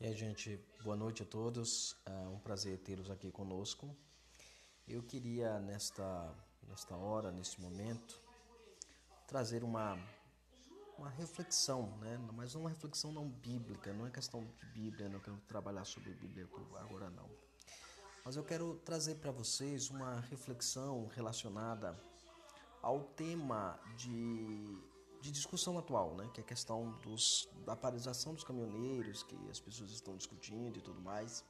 E aí, gente, boa noite a todos. É um prazer tê-los aqui conosco. Eu queria, nesta hora, neste momento, trazer uma reflexão, né? Mas uma reflexão não bíblica, não é questão de Bíblia, não quero trabalhar sobre Bíblia agora não. Mas eu quero trazer para vocês uma reflexão relacionada ao tema de discussão atual, né? Que é a questão da paralisação dos caminhoneiros, que as pessoas estão discutindo e tudo mais.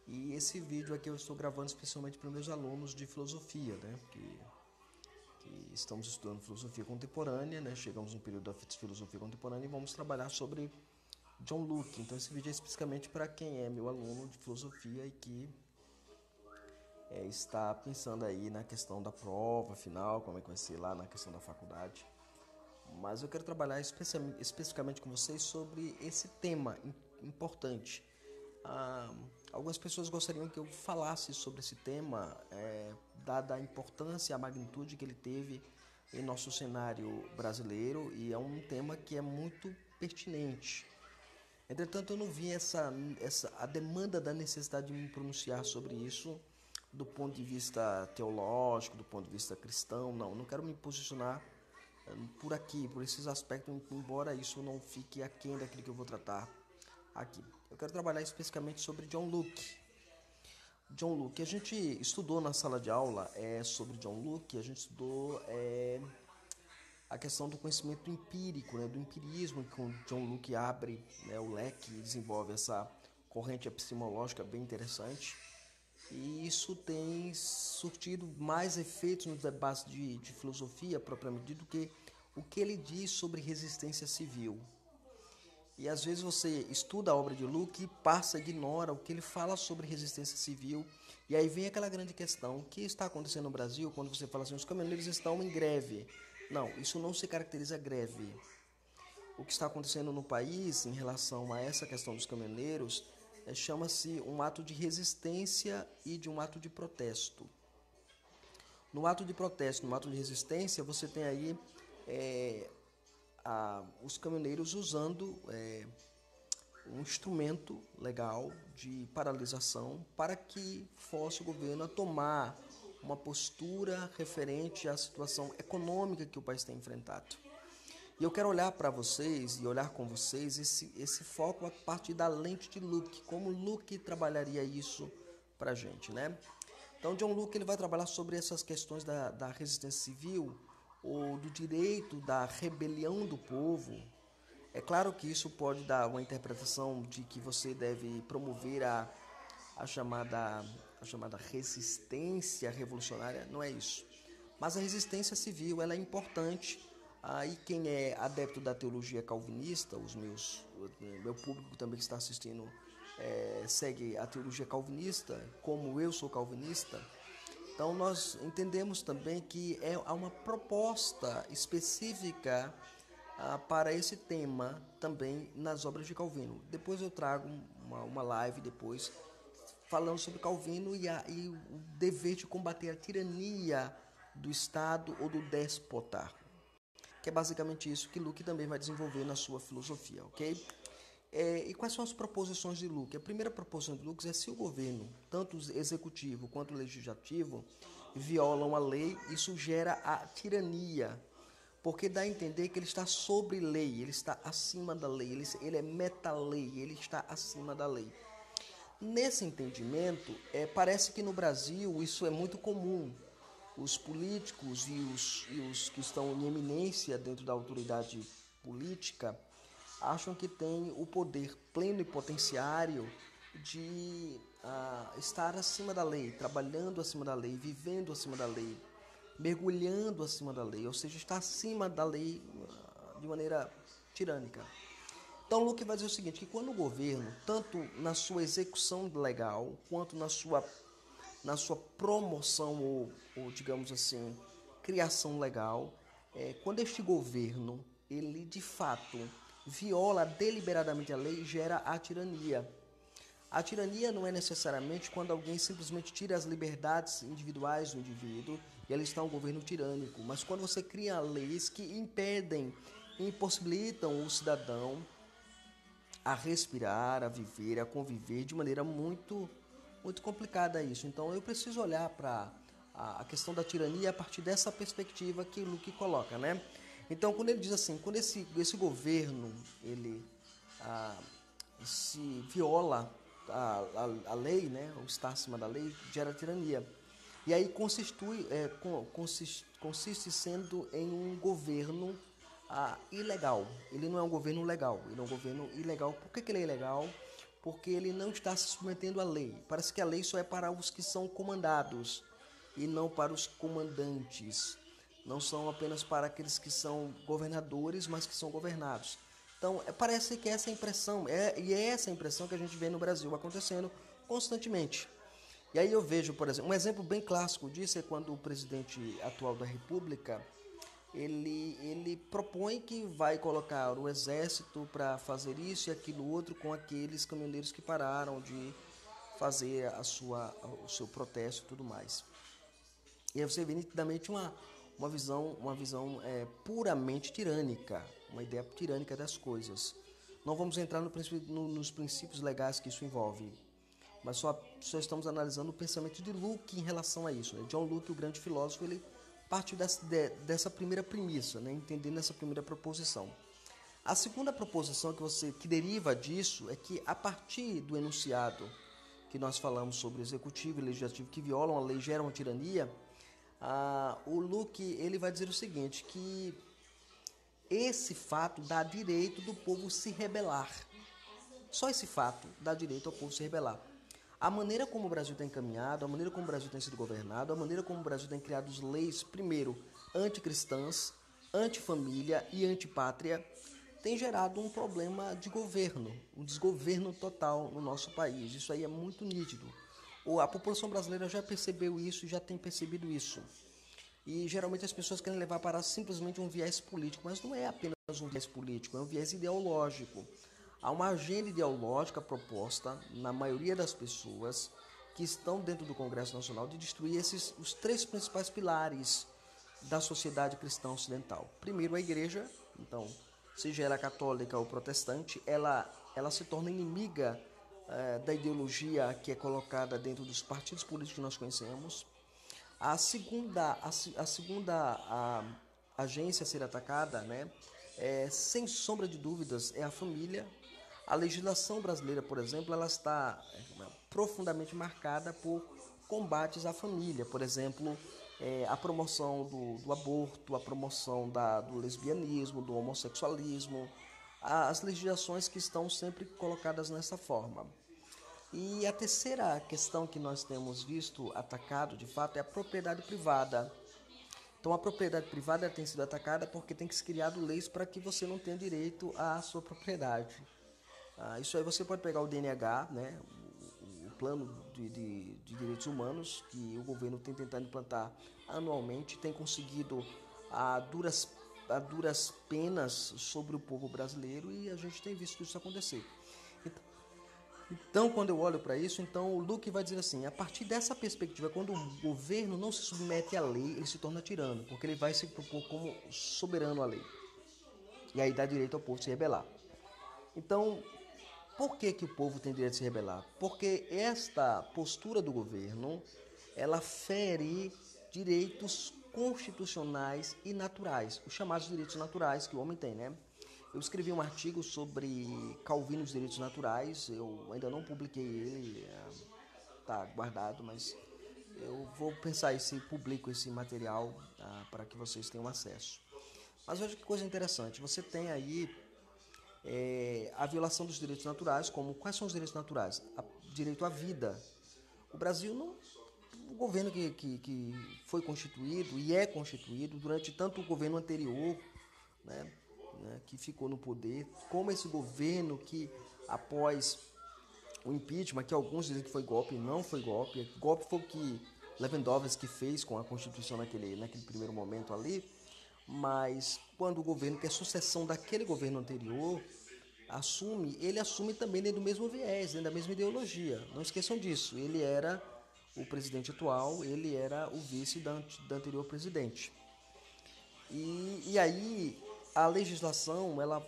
E esse vídeo aqui eu estou gravando especialmente para meus alunos de filosofia, né? Que estamos estudando filosofia contemporânea, né? Chegamos no período da filosofia contemporânea e vamos trabalhar sobre John Locke. Então esse vídeo é especificamente para quem é meu aluno de filosofia e que está pensando aí na questão da prova final, como é que vai ser lá na questão da faculdade. Mas eu quero trabalhar especificamente com vocês sobre esse tema importante. Algumas pessoas gostariam que eu falasse sobre esse tema, dada a importância e a magnitude que ele teve em nosso cenário brasileiro, e é um tema que é muito pertinente. Entretanto, eu não vi a demanda da necessidade de me pronunciar sobre isso do ponto de vista teológico, do ponto de vista cristão. Não quero me posicionar por aqui, por esses aspectos, embora isso não fique aquém daquilo que eu vou tratar aqui. Eu quero trabalhar especificamente sobre John Locke. John Locke, a gente estudou na sala de aula sobre John Locke, a gente estudou a questão do conhecimento empírico, né, do empirismo, que o John Locke abre, né, o leque e desenvolve essa corrente epistemológica bem interessante. E isso tem surtido mais efeitos nos debates de filosofia propriamente dito do que o que ele diz sobre resistência civil. E às vezes você estuda a obra de Locke e passa, ignora o que ele fala sobre resistência civil. E aí vem aquela grande questão: o que está acontecendo no Brasil quando você fala assim, os caminhoneiros estão em greve? Não, isso não se caracteriza greve. O que está acontecendo no país em relação a essa questão dos caminhoneiros chama-se um ato de resistência e de um ato de protesto. No ato de protesto, no ato de resistência, você tem aí os caminhoneiros usando um instrumento legal de paralisação para que force o governo a tomar uma postura referente à situação econômica que o país tem enfrentado. E eu quero olhar para vocês e olhar com vocês esse foco a partir da lente de Locke, como Locke trabalharia isso para a gente, né? Então, John Locke ele vai trabalhar sobre essas questões da resistência civil ou do direito da rebelião do povo. É claro que isso pode dar uma interpretação de que você deve promover a chamada resistência revolucionária, não é isso. Mas a resistência civil ela é importante. Aí quem é adepto da teologia calvinista, meu público também que está assistindo segue a teologia calvinista, como eu sou calvinista. Então nós entendemos também que há uma proposta específica para esse tema também nas obras de Calvino. Depois eu trago uma live depois falando sobre Calvino e o dever de combater a tirania do Estado ou do déspota, que é basicamente isso que Locke também vai desenvolver na sua filosofia, ok? E quais são as proposições de Locke? A primeira proposição de Locke é se o governo, tanto o executivo quanto o legislativo, violam a lei, isso gera a tirania, porque dá a entender que ele está sobre lei, ele está acima da lei, ele é meta-lei, ele está acima da lei. Nesse entendimento, parece que no Brasil isso é muito comum. Os políticos e os que estão em eminência dentro da autoridade política acham que têm o poder pleno e potenciário de estar acima da lei, trabalhando acima da lei, vivendo acima da lei, mergulhando acima da lei, ou seja, está acima da lei de maneira tirânica. Então, Locke vai dizer o seguinte, que quando o governo, tanto na sua execução legal, quanto na sua promoção ou digamos assim, criação legal, quando este governo, ele de fato viola deliberadamente a lei, gera a tirania. A tirania não é necessariamente quando alguém simplesmente tira as liberdades individuais do indivíduo e ele está um governo tirânico, mas quando você cria leis que impedem, impossibilitam o cidadão a respirar, a viver, a conviver de maneira muito, muito complicada isso. Então eu preciso olhar para a questão da tirania a partir dessa perspectiva que o Luque coloca, né? Então quando ele diz assim, quando esse governo ele se viola a lei, né, ou está acima da lei, gera tirania. E aí consiste sendo em um governo ilegal. Ele não é um governo legal, ele é um governo ilegal. Por que ele é ilegal? Porque ele não está se submetendo à lei. Parece que a lei só é para os que são comandados e não para os comandantes. Não são apenas para aqueles que são governadores, mas que são governados. Então, parece que essa impressão, e é essa impressão que a gente vê no Brasil acontecendo constantemente. E aí eu vejo, por exemplo, um exemplo bem clássico disso é quando o presidente atual da República, ele propõe que vai colocar o exército para fazer isso e aquilo outro com aqueles caminhoneiros que pararam de fazer o seu protesto e tudo mais. E aí você vê nitidamente uma visão puramente tirânica, uma ideia tirânica das coisas. Não vamos entrar nos princípios legais que isso envolve, mas só estamos analisando o pensamento de Luke em relação a isso. John Luke, o grande filósofo, ele partiu dessa primeira premissa, né, entendendo essa primeira proposição. A segunda proposição que deriva disso é que, a partir do enunciado que nós falamos sobre executivo e legislativo que violam a lei, geram a tirania, o Luke ele vai dizer o seguinte, que esse fato dá direito do povo se rebelar. Só esse fato dá direito ao povo se rebelar. A maneira como o Brasil tem encaminhado, a maneira como o Brasil tem sido governado, a maneira como o Brasil tem criado leis, primeiro, anticristãs, antifamília e antipátria, tem gerado um problema de governo, um desgoverno total no nosso país. Isso aí é muito nítido. A população brasileira já percebeu isso e já tem percebido isso. E geralmente as pessoas querem levar para simplesmente um viés político, mas não é apenas um viés político, é um viés ideológico. Há uma agenda ideológica proposta na maioria das pessoas que estão dentro do Congresso Nacional de destruir os três principais pilares da sociedade cristã ocidental. Primeiro, a igreja, então, seja ela católica ou protestante, ela se torna inimiga da ideologia que é colocada dentro dos partidos políticos que nós conhecemos. A segunda agência a ser atacada, né, sem sombra de dúvidas, é a família. A legislação brasileira, por exemplo, ela está profundamente marcada por combates à família. Por exemplo, a promoção do aborto, a promoção do lesbianismo, do homossexualismo, as legislações que estão sempre colocadas nessa forma. E a terceira questão que nós temos visto atacado, de fato, é a propriedade privada. Então, a propriedade privada tem sido atacada porque tem que ser criado leis para que você não tenha direito à sua propriedade. Isso aí você pode pegar o DNH, né, o Plano de Direitos Humanos, que o governo tem tentado implantar anualmente, tem conseguido a duras penas sobre o povo brasileiro e a gente tem visto isso acontecer. Então, quando eu olho para isso, então o Luke vai dizer assim, a partir dessa perspectiva, quando o governo não se submete à lei, ele se torna tirano, porque ele vai se propor como soberano à lei. E aí dá direito ao povo se rebelar. Então, por que o povo tem direito de se rebelar? Porque esta postura do governo, ela fere direitos constitucionais e naturais, os chamados direitos naturais que o homem tem, né? Eu escrevi um artigo sobre Calvino e os direitos naturais, eu ainda não publiquei ele, está guardado, mas eu vou pensar se publico esse material para que vocês tenham acesso. Mas veja que coisa interessante, você tem aí a violação dos direitos naturais, como quais são os direitos naturais? Direito à vida. O Brasil o governo que foi constituído e é constituído durante tanto o governo anterior, né, que ficou no poder, como esse governo que após o impeachment, que alguns dizem que foi golpe, não foi golpe, golpe foi o que Lewandowski fez com a Constituição naquele primeiro momento ali, mas quando o governo, que é sucessão daquele governo anterior, ele assume também dentro do mesmo viés, dentro da mesma ideologia. Não esqueçam disso, ele era o presidente atual, ele era o vice da anterior presidente. E aí a legislação, ela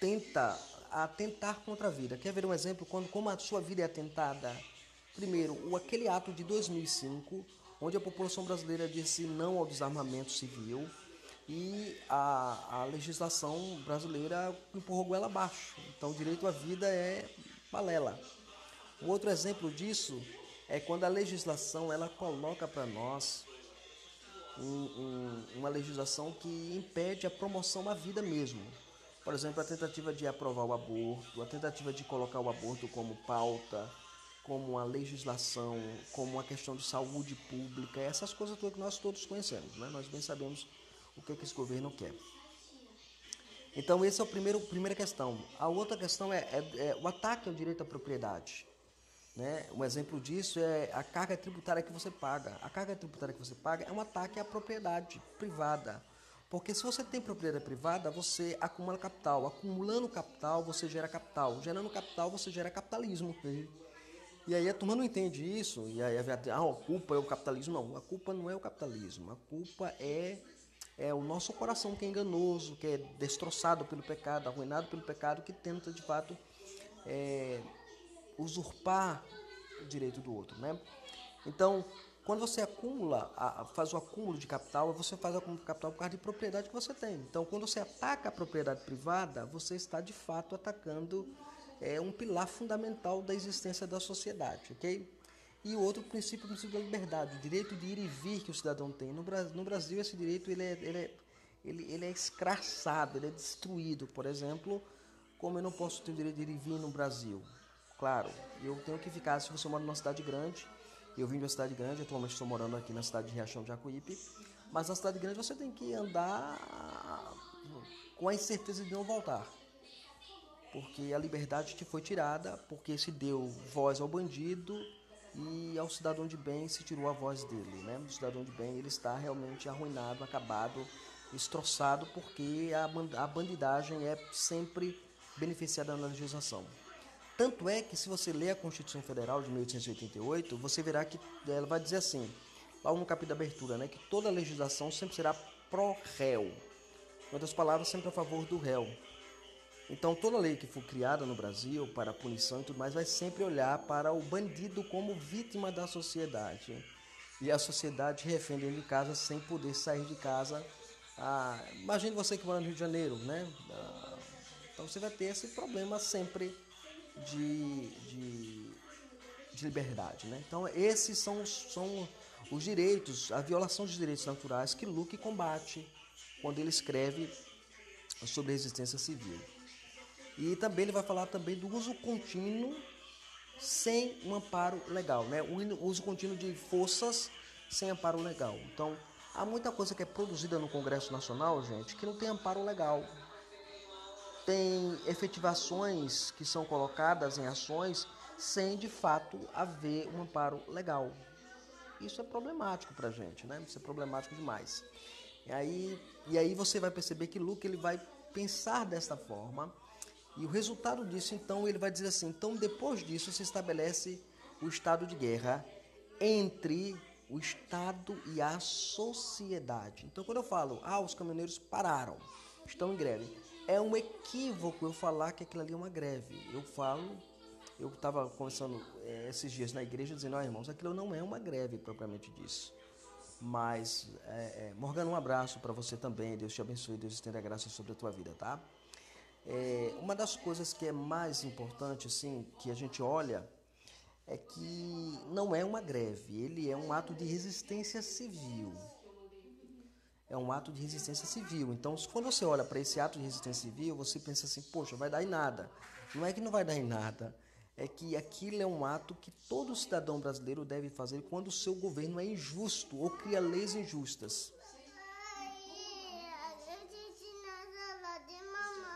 tenta a atentar contra a vida. Quer ver um exemplo? Como a sua vida é atentada? Primeiro, aquele ato de 2005, onde a população brasileira disse não ao desarmamento civil e a legislação brasileira empurrou goela abaixo. Então, o direito à vida é balela. Um outro exemplo disso é quando a legislação ela coloca para nós uma legislação que impede a promoção à vida mesmo. Por exemplo, a tentativa de aprovar o aborto, a tentativa de colocar o aborto como pauta, como uma legislação, como uma questão de saúde pública, essas coisas todas que nós todos conhecemos, né? Nós bem sabemos o que esse governo quer. Então, essa é a primeira questão. A outra questão é o ataque ao direito à propriedade. Né? Um exemplo disso é a carga tributária que você paga. A carga tributária que você paga é um ataque à propriedade privada. Porque se você tem propriedade privada, você acumula capital. Acumulando capital, você gera capital. Gerando capital, você gera capitalismo. E aí a turma não entende isso. E aí a culpa é o capitalismo. Não, a culpa não é o capitalismo. A culpa é o nosso coração que é enganoso, que é destroçado pelo pecado, arruinado pelo pecado, que tenta de fato usurpar o direito do outro, né? Então, quando você faz o acúmulo de capital, você faz o acúmulo de capital por causa de propriedade que você tem. Então, quando você ataca a propriedade privada, você está de fato atacando um pilar fundamental da existência da sociedade, ok? E o outro princípio, o princípio da liberdade, o direito de ir e vir que o cidadão tem. No Brasil, esse direito ele é escrachado, ele é destruído. Por exemplo, como eu não posso ter o direito de ir e vir no Brasil? Claro, eu tenho que ficar, se você mora numa cidade grande, eu vim de uma cidade grande, atualmente estou morando aqui na cidade de Riachão de Jacuípe, mas na cidade grande você tem que andar com a incerteza de não voltar. Porque a liberdade te foi tirada, porque se deu voz ao bandido e ao cidadão de bem se tirou a voz dele, né? O cidadão de bem ele está realmente arruinado, acabado, destroçado, porque a bandidagem é sempre beneficiada na legislação. Tanto é que se você ler a Constituição Federal de 1888, você verá que ela vai dizer assim, lá no capítulo da abertura, né, que toda legislação sempre será pró-réu. Em outras palavras, sempre a favor do réu. Então, toda lei que for criada no Brasil para punição e tudo mais vai sempre olhar para o bandido como vítima da sociedade. E a sociedade refém dentro de casa sem poder sair de casa. Imagine você que mora no Rio de Janeiro, né? Então, você vai ter esse problema sempre de liberdade, né? Então, esses são os direitos, a violação dos direitos naturais que Locke combate quando ele escreve sobre a resistência civil. E também ele vai falar também do uso contínuo sem um amparo legal, né? O uso contínuo de forças sem amparo legal. Então, há muita coisa que é produzida no Congresso Nacional, gente, que não tem amparo legal. Tem efetivações que são colocadas em ações sem, de fato, haver um amparo legal. Isso é problemático para a gente, né? Isso é problemático demais. E aí você vai perceber que Locke ele vai pensar desta forma e o resultado disso, então, ele vai dizer assim, então, depois disso se estabelece o estado de guerra entre o Estado e a sociedade. Então, quando eu falo, os caminhoneiros pararam, estão em greve, é um equívoco eu falar que aquilo ali é uma greve. Eu estava conversando esses dias na igreja dizendo, irmãos, aquilo não é uma greve propriamente disso. Mas, Morgana, um abraço para você também, Deus te abençoe, Deus estenda a graça sobre a tua vida, tá? Uma das coisas que é mais importante, assim, que a gente olha, é que não é uma greve, ele é um ato de resistência civil. É um ato de resistência civil. Então, quando você olha para esse ato de resistência civil, você pensa assim, poxa, vai dar em nada. Não é que não vai dar em nada, é que aquilo é um ato que todo cidadão brasileiro deve fazer quando o seu governo é injusto ou cria leis injustas.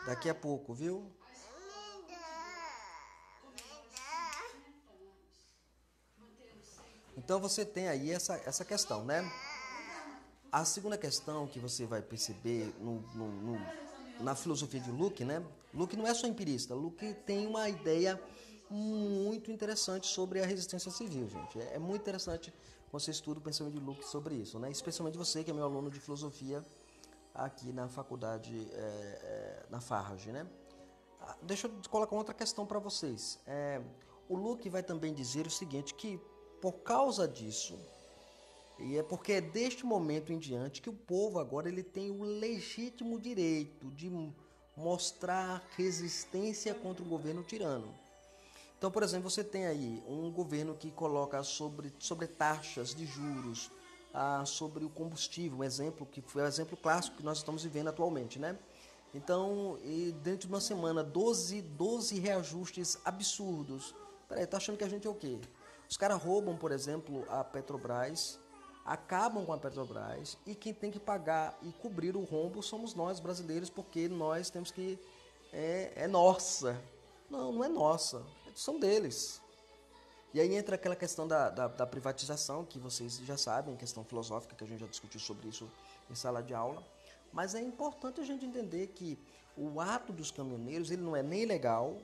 Daqui a pouco, viu? Então você tem aí essa questão, né? A segunda questão que você vai perceber na filosofia de Locke, né? Locke não é só empirista, Locke tem uma ideia muito interessante sobre a resistência civil, gente. É muito interessante quando você estuda o pensamento de Locke sobre isso, né? Especialmente você que é meu aluno de filosofia aqui na faculdade, na FARJ, né? Deixa eu colocar outra questão para vocês. O Luke vai também dizer o seguinte, que por causa disso, e é porque é deste momento em diante que o povo agora ele tem o legítimo direito de mostrar resistência contra o governo tirano. Então, por exemplo, você tem aí um governo que coloca sobre taxas de juros, sobre o combustível, um exemplo que foi o exemplo clássico que nós estamos vivendo atualmente, né? Então, dentro de uma semana, 12 reajustes absurdos. Peraí, tá achando que a gente é o quê? Os caras roubam, por exemplo, a Petrobras, acabam com a Petrobras e quem tem que pagar e cobrir o rombo somos nós brasileiros, porque nós temos que... É nossa. Não, não é nossa. São deles. E aí entra aquela questão da privatização, que vocês já sabem, questão filosófica, que a gente já discutiu sobre isso em sala de aula. Mas é importante a gente entender que o ato dos caminhoneiros ele não é nem legal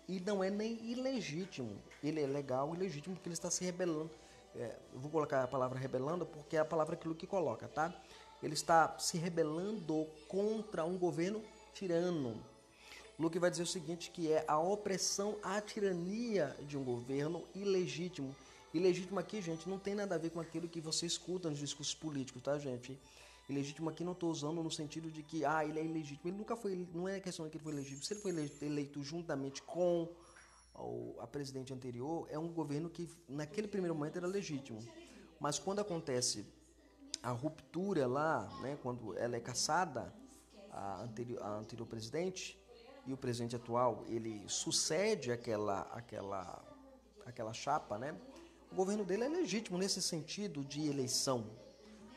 e não é nem ilegítimo. Ele é legal e legítimo porque ele está se rebelando. Eu vou colocar a palavra rebelando porque é a palavra que o Luke coloca, tá? Ele está se rebelando contra um governo tirano. Luke vai dizer o seguinte, que é a opressão, a tirania de um governo ilegítimo. Ilegítimo aqui, gente, não tem nada a ver com aquilo que você escuta nos discursos políticos, tá, gente? Ilegítimo aqui não estou usando no sentido de que, ele é ilegítimo. Ele nunca foi, não é questão de que ele foi ilegítimo. Se ele foi eleito juntamente com a presidente anterior, é um governo que naquele primeiro momento era legítimo. Mas quando acontece a ruptura lá, né, quando ela é cassada, a anterior presidente, e o presidente atual, ele sucede aquela chapa, né? O governo dele é legítimo nesse sentido de eleição.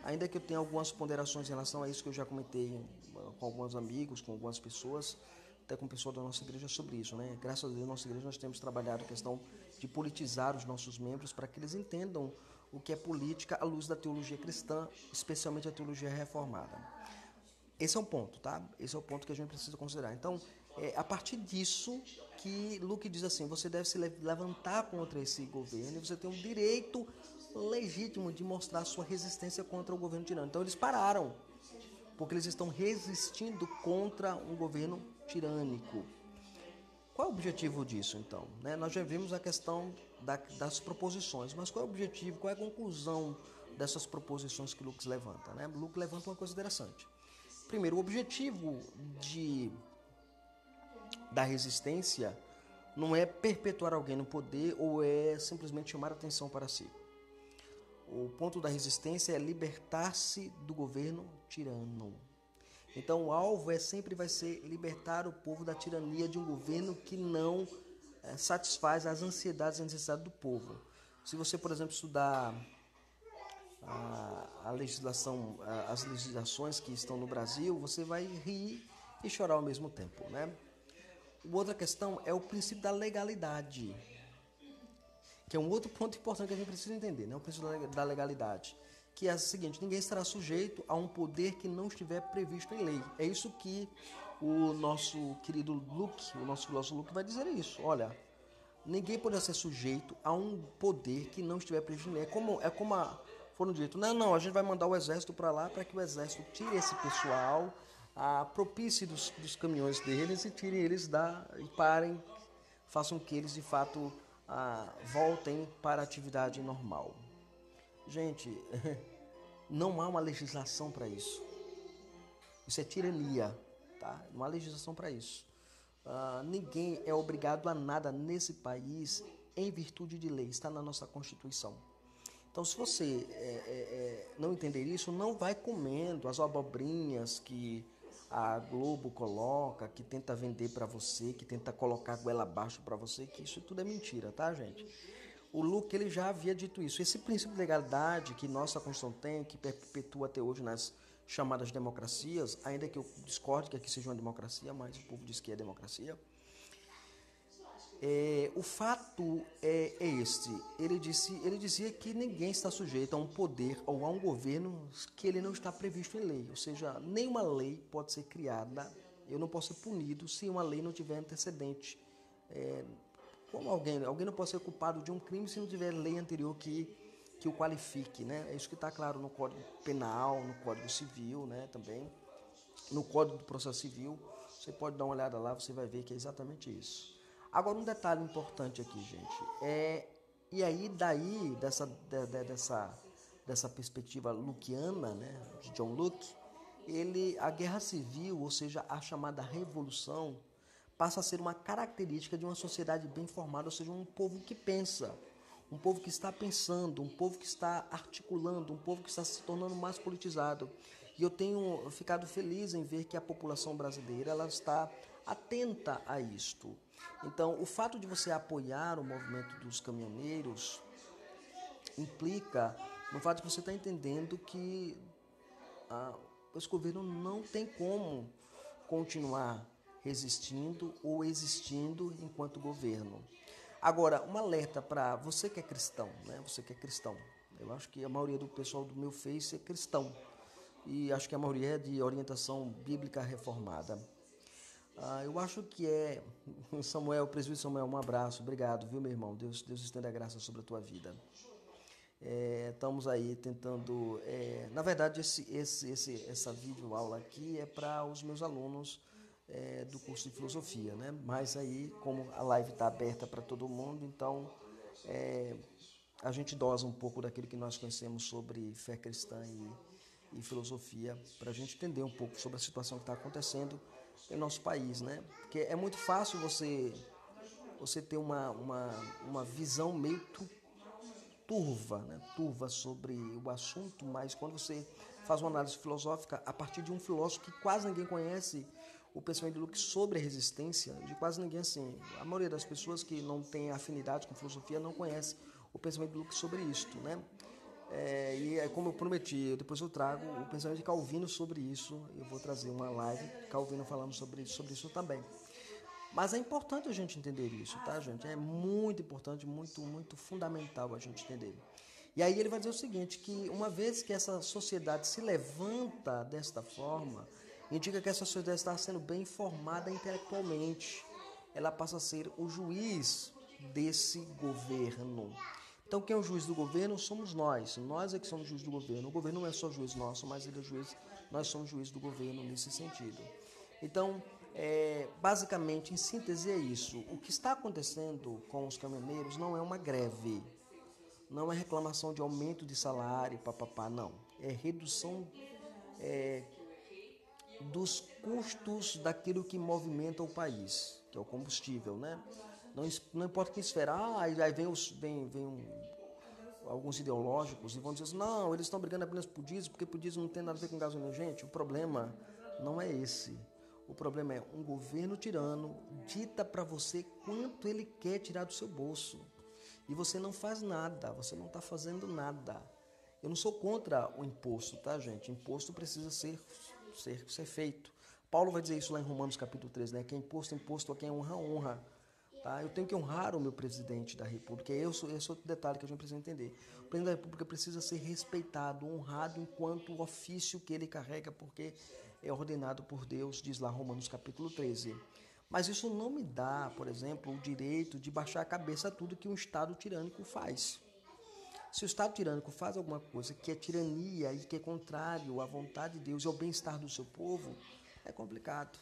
Ainda que eu tenha algumas ponderações em relação a isso que eu já comentei com alguns amigos, com algumas pessoas, até com o pessoal da nossa igreja sobre isso, né? Graças a Deus, na nossa igreja nós temos trabalhado a questão de politizar os nossos membros para que eles entendam o que é política à luz da teologia cristã, especialmente a teologia reformada. Esse é um ponto, tá? Esse é o ponto que a gente precisa considerar. Então, a partir disso que Luke diz assim, você deve se levantar contra esse governo e você tem um direito legítimo de mostrar sua resistência contra o governo tirano. Então eles pararam, porque eles estão resistindo contra um governo tirânico. Qual é o objetivo disso, então? Nós já vimos a questão das proposições, mas qual é o objetivo, qual é a conclusão dessas proposições que Luke levanta? Luke levanta uma coisa interessante. Primeiro, o objetivo da resistência não é perpetuar alguém no poder ou é simplesmente chamar atenção para si. O ponto da resistência é libertar-se do governo tirano. Então o alvo sempre vai ser libertar o povo da tirania de um governo que não satisfaz as ansiedades e necessidades do povo. Se você, por exemplo, estudar a legislação, as legislações que estão no Brasil, você vai rir e chorar ao mesmo tempo, né? Outra questão é o princípio da legalidade, que é um outro ponto importante que a gente precisa entender, né? O princípio da legalidade, que é o seguinte, ninguém estará sujeito a um poder que não estiver previsto em lei. É isso que o nosso querido Luke, o nosso filósofo Luke vai dizer isso. Olha, ninguém poderá ser sujeito a um poder que não estiver previsto em lei. É como foram dito, não, a gente vai mandar o exército para lá para que o exército tire esse pessoal, propicie dos caminhões deles e tirem eles e parem, façam que eles de fato voltem para a atividade normal. Gente, não há uma legislação para isso. Isso é tirania, tá? Não há legislação para isso. Ninguém é obrigado a nada nesse país em virtude de lei, está na nossa Constituição. Então, se você não entender isso, não vai comendo as abobrinhas que a Globo coloca, que tenta vender para você, que tenta colocar a goela abaixo para você, que isso tudo é mentira, tá, gente? O Luke ele já havia dito isso. Esse princípio de legalidade que nossa Constituição tem, que perpetua até hoje nas chamadas democracias, ainda que eu discorde que aqui seja uma democracia, mas o povo diz que é democracia. O fato é este. Ele dizia que ninguém está sujeito a um poder ou a um governo que ele não está previsto em lei. Ou seja, nenhuma lei pode ser criada, eu não posso ser punido se uma lei não tiver antecedente. Como alguém não pode ser culpado de um crime se não tiver lei anterior que o qualifique, né? É isso que está claro no Código Penal, no Código Civil, né? Também no Código do Processo Civil. Você pode dar uma olhada lá, você vai ver que é exatamente isso. Agora, um detalhe importante aqui, gente, e aí daí, dessa perspectiva luciana, né, de John Locke, a guerra civil, ou seja, a chamada revolução, passa a ser uma característica de uma sociedade bem formada, ou seja, um povo que pensa, um povo que está pensando, um povo que está articulando, um povo que está se tornando mais politizado. E eu tenho ficado feliz em ver que a população brasileira ela está atenta a isto. Então, o fato de você apoiar o movimento dos caminhoneiros implica no fato de você estar entendendo que esse governo não tem como continuar resistindo ou existindo enquanto governo. Agora, um alerta para você que é cristão, né? Você que é cristão. Eu acho que a maioria do pessoal do meu Face é cristão. E acho que a maioria é de orientação bíblica reformada. Eu acho que Samuel, presbítero Samuel, um abraço. Obrigado, viu, meu irmão? Deus estenda a graça sobre a tua vida. Estamos aí tentando... na verdade, essa videoaula aqui é para os meus alunos do curso de filosofia, né? Mas aí, como a live está aberta para todo mundo, então a gente dosa um pouco daquilo que nós conhecemos sobre fé cristã e filosofia, para a gente entender um pouco sobre a situação que está acontecendo em nosso país, né? Porque é muito fácil você ter uma visão meio turva, né? Turva sobre o assunto, mas quando você faz uma análise filosófica a partir de um filósofo que quase ninguém conhece, o pensamento de Locke sobre a resistência, de quase ninguém assim, a maioria das pessoas que não tem afinidade com filosofia não conhece o pensamento de Locke sobre isto, né? Como eu prometi, depois eu trago o pensamento de Calvino sobre isso. Eu vou trazer uma live Calvino falando sobre isso também. Mas é importante a gente entender isso, tá, gente? É muito importante, muito, muito fundamental a gente entender. E aí ele vai dizer o seguinte, que uma vez que essa sociedade se levanta desta forma, indica que essa sociedade está sendo bem formada intelectualmente. Ela passa a ser o juiz desse governo. Então, quem é o juiz do governo somos nós. Nós é que somos juiz do governo. O governo não é só juiz nosso, mas ele é juiz. Nós somos juiz do governo nesse sentido. Então, basicamente, em síntese, é isso. O que está acontecendo com os caminhoneiros não é uma greve, não é reclamação de aumento de salário, papapá, não. É redução dos custos daquilo que movimenta o país, que é o combustível, né? Não importa quem esfera, aí vem alguns ideológicos e vão dizer assim, não, eles estão brigando apenas por diesel, porque por diesel não tem nada a ver com gasolina. Gente, o problema não é esse. O problema é um governo tirano dita para você quanto ele quer tirar do seu bolso. E você não faz nada, você não está fazendo nada. Eu não sou contra o imposto, tá, gente? Imposto precisa ser feito. Paulo vai dizer isso lá em Romanos capítulo 13, né? Que é imposto a quem honra, honra. Tá? Eu tenho que honrar o meu presidente da República. Esse é outro detalhe que a gente precisa entender. O presidente da República precisa ser respeitado, honrado enquanto o ofício que ele carrega, porque é ordenado por Deus, diz lá Romanos capítulo 13. Mas isso não me dá, por exemplo, o direito de baixar a cabeça a tudo que um Estado tirânico faz. Se o Estado tirânico faz alguma coisa que é tirania e que é contrário à vontade de Deus e ao bem-estar do seu povo, é complicado.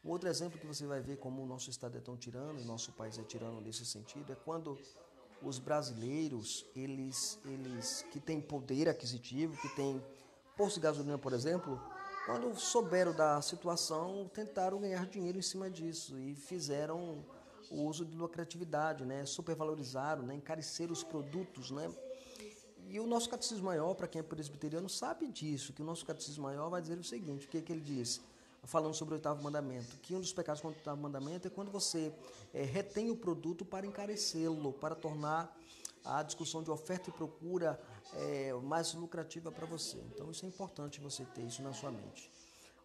Um outro exemplo que você vai ver como o nosso Estado é tão tirano, e nosso país é tirano nesse sentido, é quando os brasileiros, eles que têm poder aquisitivo, que têm posto de gasolina, por exemplo, quando souberam da situação, tentaram ganhar dinheiro em cima disso e fizeram o uso de lucratividade, né? Supervalorizaram, né? Encareceram os produtos, né? E o nosso catecismo maior, para quem é presbiteriano, sabe disso, que o nosso catecismo maior vai dizer o seguinte, o que ele diz? Falando sobre o oitavo mandamento, que um dos pecados contra o oitavo mandamento é quando você retém o produto para encarecê-lo, para tornar a discussão de oferta e procura mais lucrativa para você. Então isso é importante você ter isso na sua mente,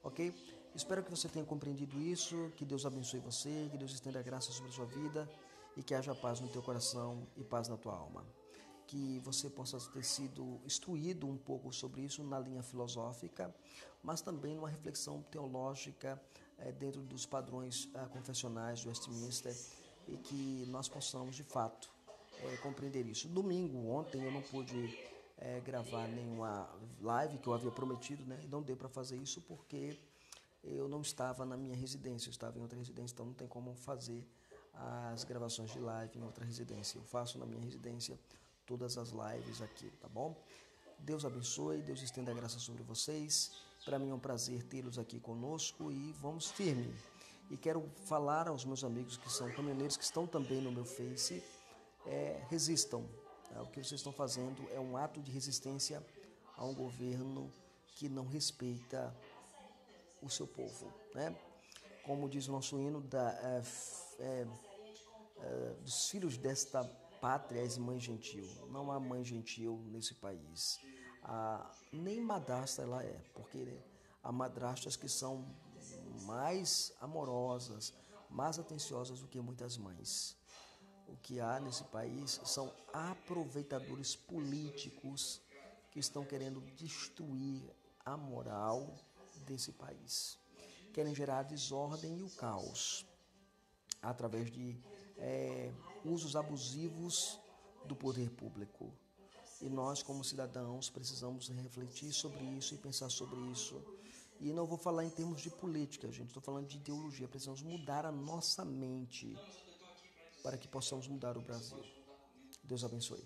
ok? Espero que você tenha compreendido isso, que Deus abençoe você, que Deus estenda a graça sobre a sua vida e que haja paz no teu coração e paz na tua alma. Que você possa ter sido instruído um pouco sobre isso na linha filosófica, mas também numa reflexão teológica dentro dos padrões confessionais de Westminster e que nós possamos, de fato, compreender isso. Domingo, ontem, eu não pude gravar nenhuma live que eu havia prometido, né? Não deu para fazer isso porque eu não estava na minha residência, eu estava em outra residência, então não tem como fazer as gravações de live em outra residência. Eu faço na minha residência todas as lives aqui, tá bom? Deus abençoe, Deus estenda a graça sobre vocês. Para mim é um prazer tê-los aqui conosco e vamos firme. E quero falar aos meus amigos que são caminhoneiros, que estão também no meu Face, resistam. O que vocês estão fazendo é um ato de resistência a um governo que não respeita o seu povo, né? Como diz o nosso hino, dos filhos desta pátria és mãe gentil. Não há mãe gentil nesse país. Nem madrasta ela é, porque há madrastas que são mais amorosas, mais atenciosas do que muitas mães. O que há nesse país são aproveitadores políticos que estão querendo destruir a moral desse país. Querem gerar a desordem e o caos através de usos abusivos do poder público. E nós, como cidadãos, precisamos refletir sobre isso e pensar sobre isso. E não vou falar em termos de política, gente, estou falando de ideologia. Precisamos mudar a nossa mente para que possamos mudar o Brasil. Deus abençoe.